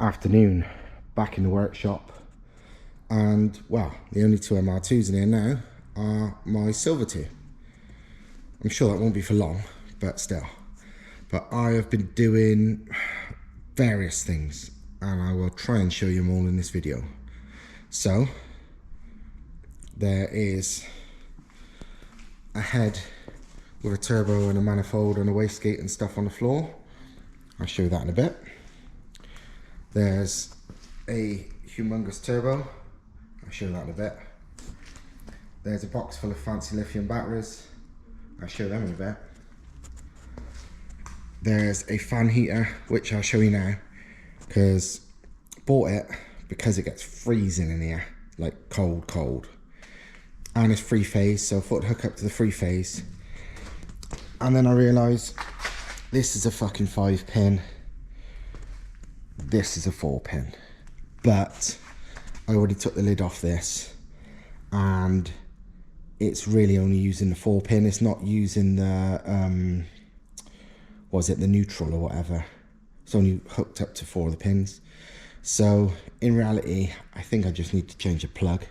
Afternoon, back in the workshop, and well, the only two MR2s in here now are my Silver 2. I'm sure that won't be for long, but still. But I have been doing various things, and I will try and show you them all in this video. So there is a head with a turbo and a manifold and a wastegate and stuff on the floor. I'll show you that in a bit. There's a humongous turbo. I'll show you that in a bit. There's a box full of fancy lithium batteries. I'll show them in a bit. There's a fan heater, which I'll show you now, because bought it because it gets freezing in here, like cold. And it's 3-phase, so I thought I'd hook up to the 3-phase. And then I realised this is a fucking 5-pin. This is a 4-pin. But I already took the lid off this, and it's really only using the 4-pin. It's not using the the neutral or whatever. It's only hooked up to 4 of the pins. So in reality, I think I just need to change a plug.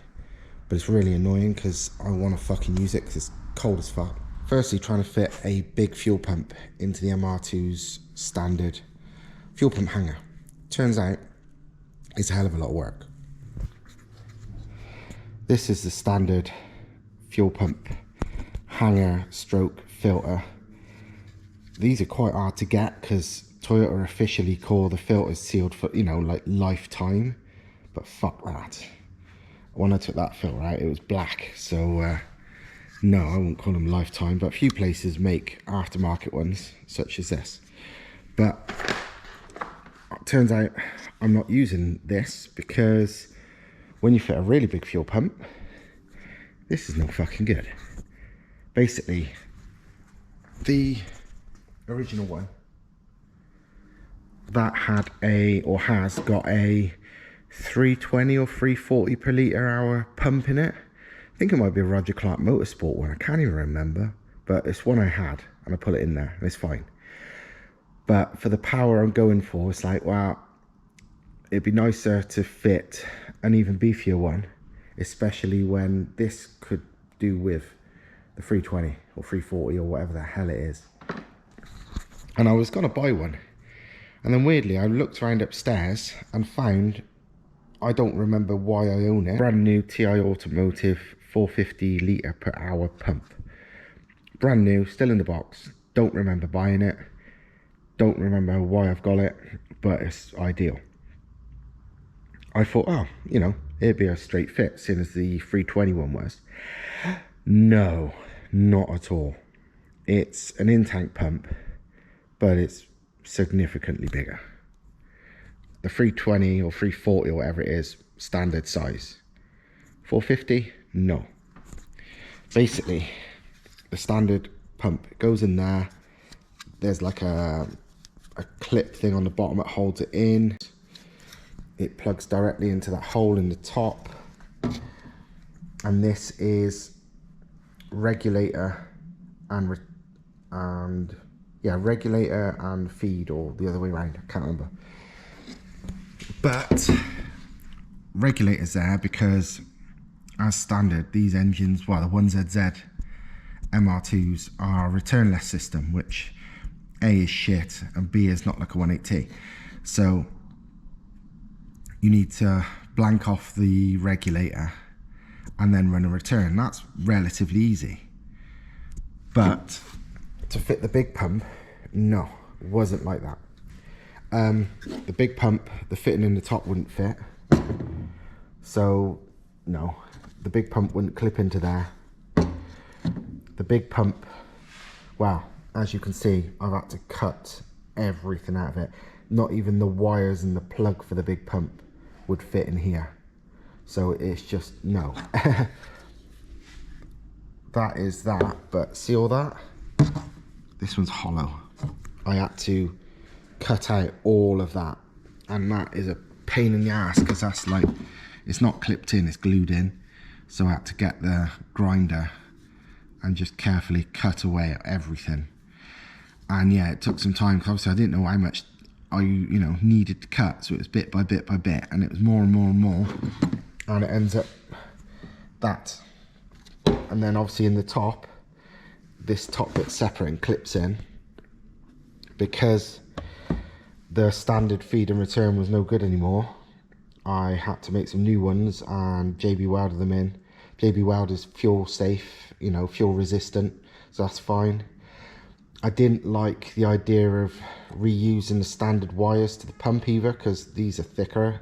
But it's really annoying because I want to fucking use it because it's cold as fuck. Firstly, trying to fit a big fuel pump into the MR2's standard fuel pump hanger. Turns out it's a hell of a lot of work. This is the standard fuel pump hanger stroke filter. These are quite hard to get because Toyota officially call the filters sealed for, you know, like lifetime. But fuck that. When I took that filter out, it was black. So no, I won't call them lifetime, but a few places make aftermarket ones such as this. But it turns out I'm not using this because when you fit a really big fuel pump, this is no fucking good. Basically, the original one that had or has got a 320 or 340 per litre hour pump in it. I think it might be a Roger Clark Motorsport one, I can't even remember, but it's one I had and I put it in there and it's fine. But for the power I'm going for, it's like, well, it'd be nicer to fit an even beefier one, especially when this could do with the 320 or 340 or whatever the hell it is. And I was going to buy one, and then weirdly I looked around upstairs and found, I don't remember why I own it, brand new TI Automotive 450 litre per hour pump. Brand new, still in the box, don't remember buying it. Don't remember why I've got it, but it's ideal. I thought, oh, you know, it'd be a straight fit, seeing as the 320 one was. No, not at all. It's an in-tank pump, but it's significantly bigger. The 320 or 340 or whatever it is, standard size. 450, no. Basically, the standard pump, it goes in there. There's like a clip thing on the bottom that holds it in. It plugs directly into that hole in the top. And this is regulator and regulator and feed, or the other way around, I can't remember. But regulator's there because as standard, these engines, well, the 1ZZ MR2s are a returnless system, which A is shit and B is not like a 180. So you need to blank off the regulator and then run a return. That's relatively easy. But to fit the big pump, no, it wasn't like that. The big pump, the fitting in the top wouldn't fit. So no, the big pump wouldn't clip into there. The big pump, well, as you can see, I've had to cut everything out of it. Not even the wires and the plug for the big pump would fit in here. So it's just, no. That is that, but see all that? This one's hollow. I had to cut out all of that, and that is a pain in the ass because that's like, it's not clipped in, it's glued in. So I had to get the grinder and just carefully cut away at everything. And yeah, it took some time because obviously I didn't know how much I, you know, needed to cut. So it was bit by bit by bit, and it was more and more and more, and it ends up that. And then obviously in the top, this top bit separate and clips in, because the standard feed and return was no good anymore. I had to make some new ones and JB welded them in. JB Weld is fuel safe, you know, fuel resistant, so that's fine. I didn't like the idea of reusing the standard wires to the pump either, because these are thicker.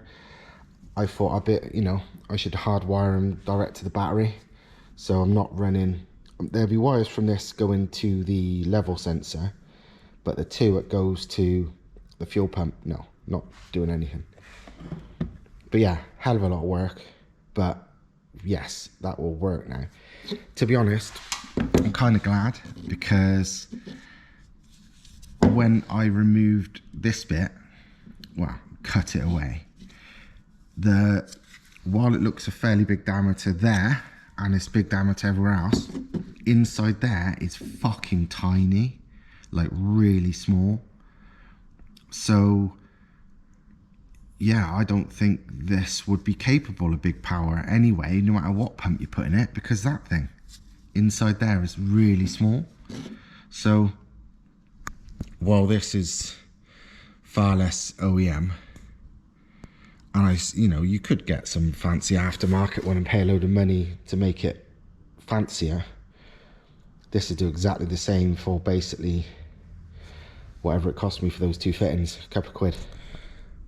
I thought I should hardwire them direct to the battery. So I'm not running, there'll be wires from this going to the level sensor, but the two that goes to the fuel pump, no, not doing anything. But yeah, hell of a lot of work, but yes, that will work now. To be honest, I'm kind of glad, because when I removed this bit, well, cut it away, while it looks a fairly big diameter there, and it's big diameter everywhere else, inside there is fucking tiny, like really small. So yeah, I don't think this would be capable of big power anyway, no matter what pump you put in it, because that thing inside there is really small. So while this is far less OEM, and you could get some fancy aftermarket one and pay a load of money to make it fancier. This would do exactly the same for basically whatever it cost me for those two fittings, a couple of quid.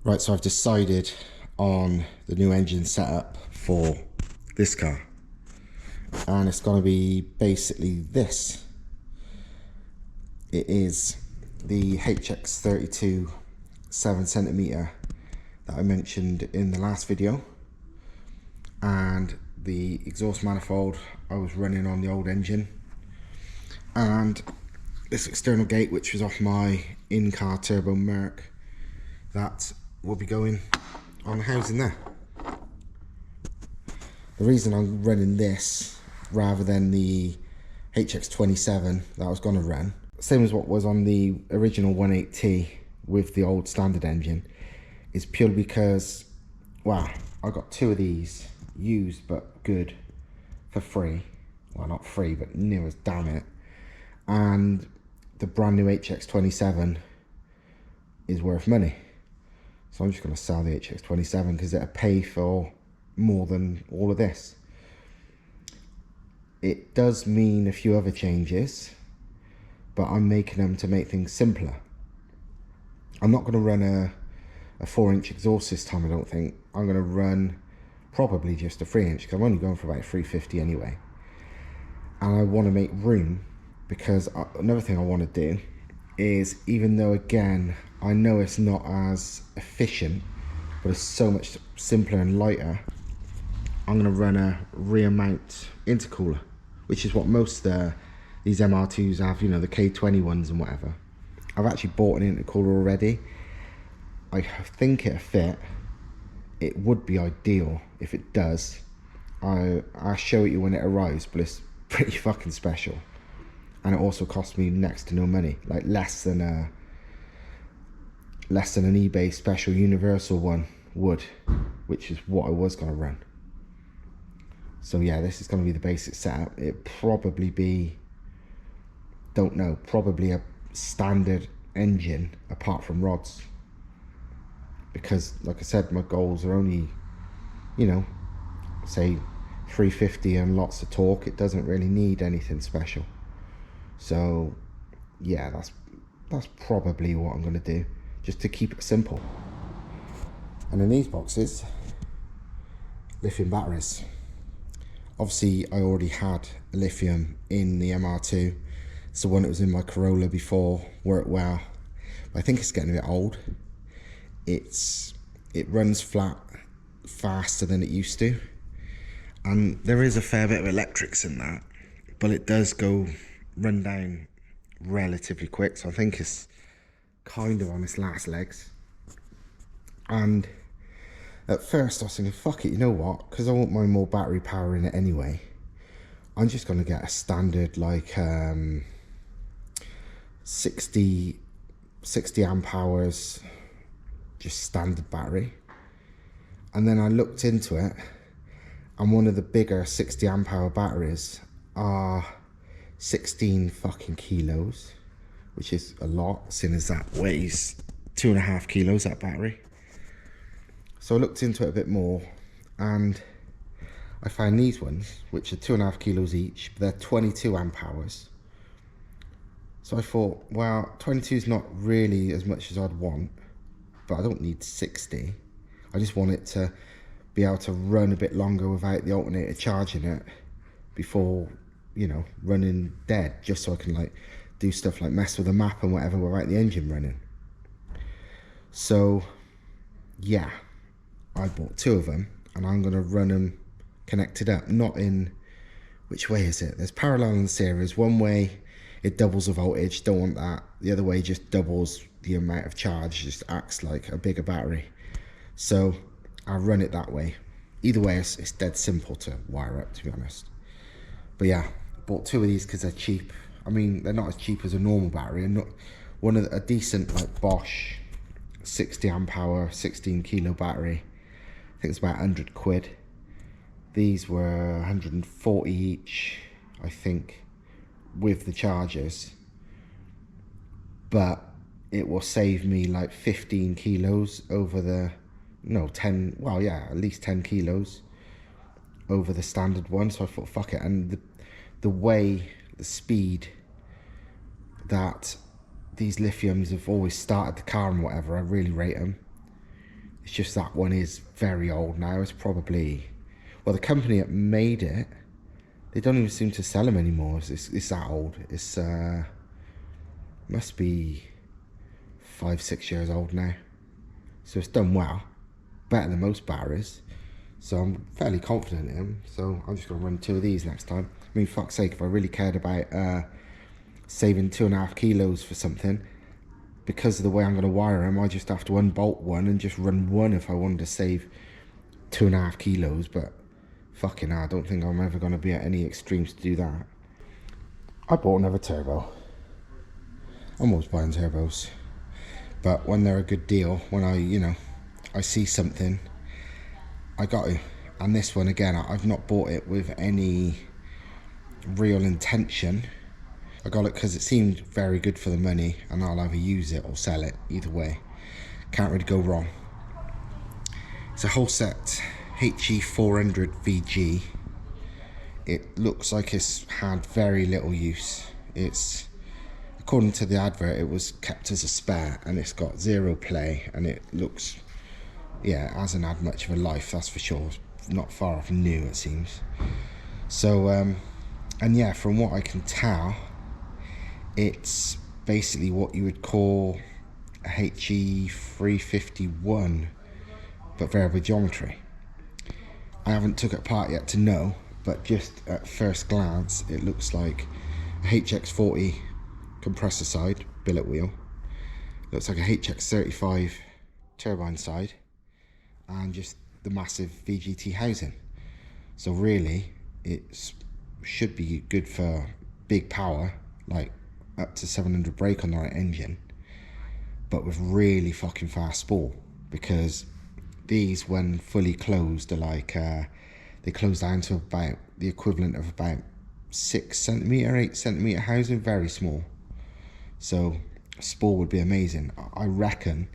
Right, so I've decided on the new engine setup for this car, and it's going to be basically this. It is the HX32 7cm that I mentioned in the last video, and the exhaust manifold I was running on the old engine, and this external gate, which was off my in-car turbo Merc, that will be going on the housing there. The reason I'm running this rather than the HX27 that I was going to run, same as what was on the original 18T with the old standard engine, is purely because, well, I got two of these used but good for free. Well, not free, but near as damn it. And the brand new HX27 is worth money. So I'm just going to sell the HX27 because it'll pay for more than all of this. It does mean a few other changes, but I'm making them to make things simpler. I'm not going to run a 4-inch exhaust this time, I don't think. I'm going to run probably just a 3-inch, because I'm only going for about 350 anyway. And I want to make room, because another thing I want to do is, even though again I know it's not as efficient, but it's so much simpler and lighter, I'm going to run a rear mount intercooler, which is what most these MR2s have, you know, the K20 ones and whatever. I've actually bought an intercooler already. I think it'll fit. It would be ideal if it does. I'll show it you when it arrives, but it's pretty fucking special. And it also cost me next to no money, like less than an eBay special universal one would, which is what I was going to run. So yeah, this is going to be the basic setup. It'd probably be, don't know, probably a standard engine apart from rods, because like I said, my goals are only, you know, say 350 and lots of torque. It doesn't really need anything special. So yeah, that's probably what I'm going to do, just to keep it simple. And in these boxes, lithium batteries. Obviously I already had a lithium in the MR2. It's the one that was in my Corolla before, worked well, but I think it's getting a bit old. It runs flat faster than it used to, and there is a fair bit of electrics in that, but it does run down relatively quick. So I think it's kind of on its last legs. And at first I was thinking, fuck it, you know what, because I want my more battery power in it anyway, I'm just going to get a standard like 60 amp hours just standard battery. And then I looked into it, and one of the bigger 60 amp hour batteries are 16 fucking kilos, which is a lot, seeing as that weighs 2.5 kilos, that battery. So I looked into it a bit more, and I found these ones, which are 2.5 kilos each, but they're 22 amp hours. So I thought, well, 22 is not really as much as I'd want, but I don't need 60. I just want it to be able to run a bit longer without the alternator charging it before, you know, running dead, just so I can like do stuff like mess with the map and whatever without the engine running. So yeah, I bought 2 of them, and I'm going to run them connected up, not in, which way is it? There's parallel in the series. One way it doubles the voltage, don't want that. The other way just doubles the amount of charge, just acts like a bigger battery. So I'll run it that way. Either way, it's dead simple to wire up, to be honest. But yeah, bought 2 of these because they're cheap. I mean, they're not as cheap as a normal battery, and not one of a decent like Bosch 60 amp hour 16 kilo battery. I think it's about 100 quid. These were 140 each, I think, with the chargers. But it will save me like 15 kilos over the, no, 10, well, yeah, at least 10 kilos over the standard one. So I thought, fuck it. And the way, the speed that these lithiums have always started the car and whatever, I really rate them. It's just that one is very old now. It's probably, well, the company that made it, they don't even seem to sell them anymore. It's that old. It's must be 5-6 years old now. So it's done well, better than most batteries. So I'm fairly confident in them. So I'm just gonna run 2 of these next time. I mean, fuck's sake, if I really cared about saving 2.5 kilos for something, because of the way I'm going to wire them, I just have to unbolt one and just run one if I wanted to save 2.5 kilos. But fucking hell, I don't think I'm ever going to be at any extremes to do that. I bought another turbo. I'm always buying turbos, but when they're a good deal, when I see something, I got to. And this one again, I've not bought it with any real intention. I got it because it seemed very good for the money, and I'll either use it or sell it. Either way, can't really go wrong. It's a whole set HE400 VG. It looks like it's had very little use. It's, according to the advert, it was kept as a spare, and it's got 0 play, and it looks, yeah, it hasn't had much of a life, that's for sure. Not far off new, it seems. So and yeah, from what I can tell, it's basically what you would call a HE351, but variable geometry. I haven't took it apart yet to know, but just at first glance, it looks like a HX40 compressor side, billet wheel. Looks like a HX35 turbine side, and just the massive VGT housing. So really, it should be good for big power, like up to 700 brake on the right engine, but with really fucking fast spool, because these, when fully closed, are like they close down to about the equivalent of about 6 centimeter, 8 centimeter housing, very small. So spool would be amazing. I reckon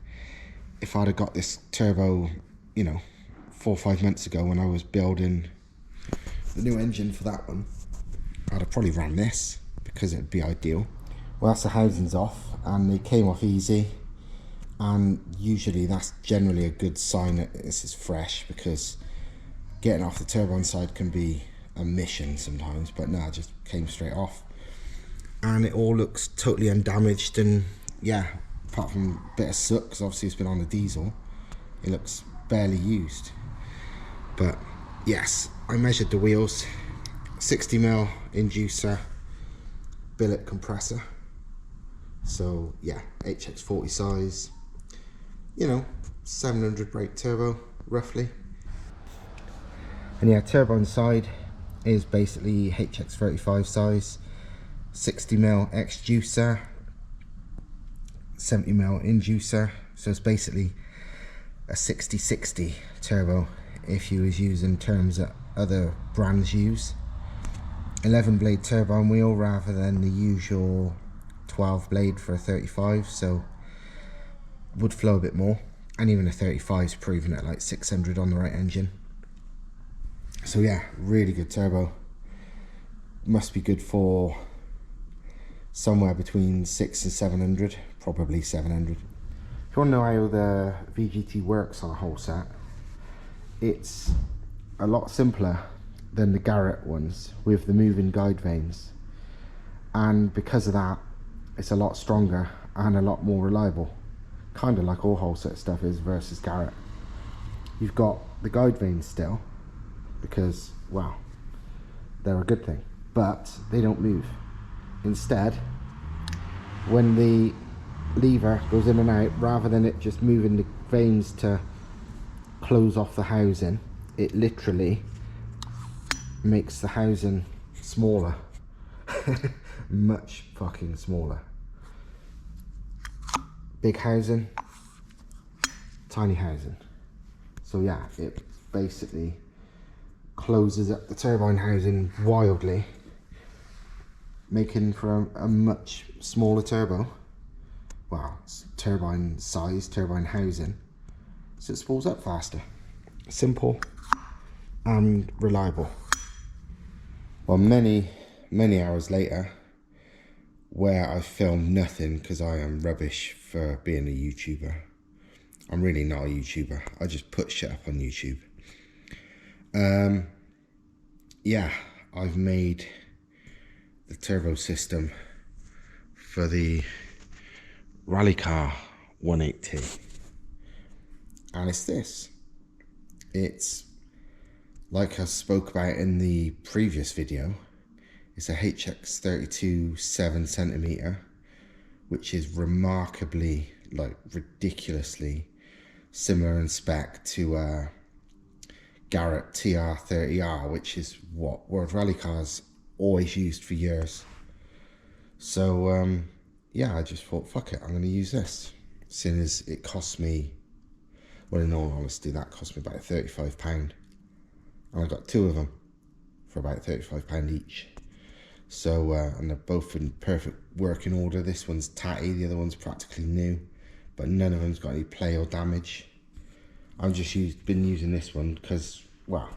if I'd have got this turbo, 4 or 5 months ago when I was building the new engine for that one, I'd have probably ran this, because it'd be ideal. Well, that's the housings off, and they came off easy, and usually that's generally a good sign that this is fresh, because getting off the turbine side can be a mission sometimes, but no, it just came straight off. And it all looks totally undamaged, and yeah, apart from a bit of soot, because obviously it's been on the diesel, it looks barely used. But yes, I measured the wheels, 60mm inducer, billet compressor. So yeah, HX40 size, 700 brake turbo, roughly. And yeah, turbine side is basically HX35 size, 60mm exducer, 70mm inducer. So it's basically a 60/60 turbo if you was using terms that other brands use. 11 blade turbine wheel rather than the usual 12 blade for a 35, so would flow a bit more, and even a 35's proven at like 600 on the right engine. So yeah, really good turbo. Must be good for somewhere between 600 and 700, probably 700. If you want to know how the VGT works on a whole set, it's a lot simpler than the Garrett ones with the moving guide vanes, and because of that it's a lot stronger and a lot more reliable, kind of like all whole set stuff is versus Garrett. You've got the guide vanes still because, well, they're a good thing, but they don't move. Instead, when the lever goes in and out, rather than it just moving the vanes to close off the housing, it literally makes the housing smaller. Much fucking smaller. Big housing, tiny housing. So yeah, it basically closes up the turbine housing wildly, making for a much smaller turbo. Well, it's turbine size, turbine housing, so it spools up faster. Simple and reliable. Well, many hours later, where I filmed nothing because I am rubbish for being a YouTuber. I'm really not a YouTuber. I just put shit up on YouTube. Yeah, I've made the turbo system for the rally car 180, and it's this. It's like I spoke about in the previous video. It's a HX32 7cm, which is remarkably, like ridiculously similar in spec to a Garrett TR30R, which is what World Rally Cars always used for years. So yeah, I just thought, fuck it, I'm going to use this, seeing as it cost me, well, in all honesty, that cost me about £35, and I got two of them for about £35 each. So and they're both in perfect working order. This one's tatty, the other one's practically new, but none of them's got any play or damage. I've just been using this one because, well,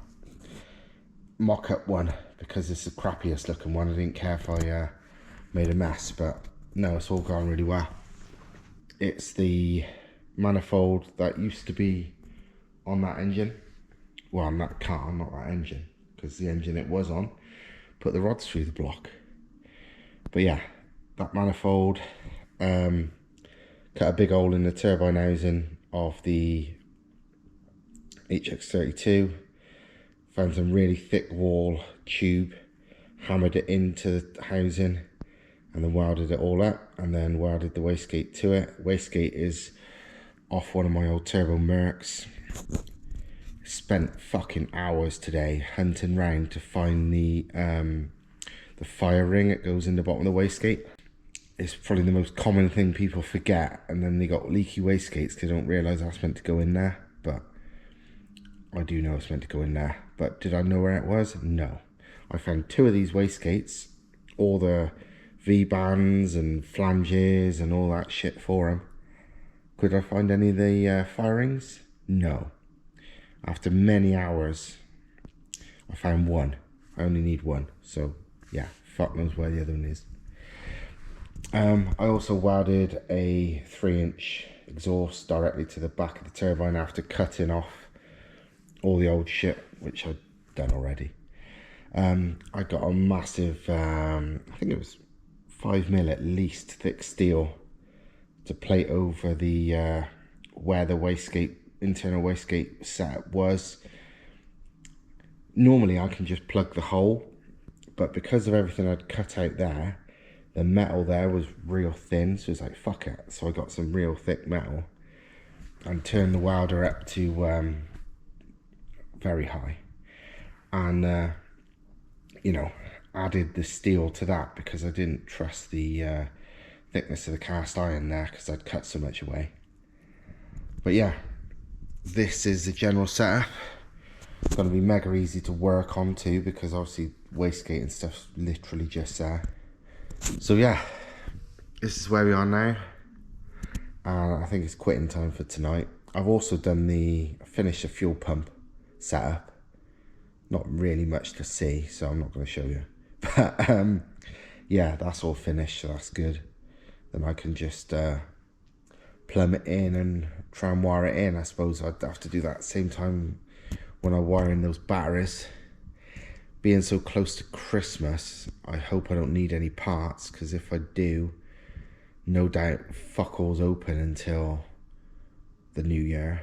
mock-up one, because it's the crappiest looking one. I didn't care if I made a mess, but no, it's all gone really well. It's the manifold that used to be on that engine, well, on that car, not that engine, because the engine it was on put the rods through the block. But yeah, that manifold, cut a big hole in the turbine housing of the HX32, found some really thick wall tube, hammered it into the housing, and then welded it all up, and then welded the wastegate to it. Wastegate is off one of my old turbo Mercs. Spent fucking hours today hunting round to find the fire ring that goes in the bottom of the wastegate. It's probably the most common thing people forget, and then they got leaky wastegates because they don't realise that's meant to go in there. But I do know it's meant to go in there. But did I know where it was? No. I found two of these wastegates, all the V-bands and flanges and all that shit for them. Could I find any of the fire rings? No. After many hours, I found one. I only need one. So yeah, fuck knows where the other one is. I also welded a 3-inch exhaust directly to the back of the turbine after cutting off all the old shit, which I'd done already. I got a massive, I think it was 5mm at least thick steel to plate over the where the wastegate, internal wastegate setup was. Normally I can just plug the hole, but because of everything I'd cut out there, the metal there was real thin, so it's like, fuck it. So I got some real thick metal and turned the welder up to very high, and you know, added the steel to that because I didn't trust the thickness of the cast iron there because I'd cut so much away. But yeah, this is the general setup. It's going to be mega easy to work on too, because obviously wastegate and stuff's literally just there. So yeah, this is where we are now, and I think it's quitting time for tonight. I've also done finished the fuel pump setup. Not really much to see, so I'm not going to show you. But yeah, that's all finished, so that's good. Then I can just plumb it in and try and wire it in. I suppose I'd have to do that at the same time when I wire in those batteries. Being so close to Christmas, I hope I don't need any parts, because if I do, no doubt fuck all's open until the new year.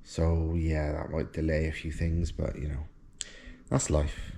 So yeah, that might delay a few things, but you know, that's life.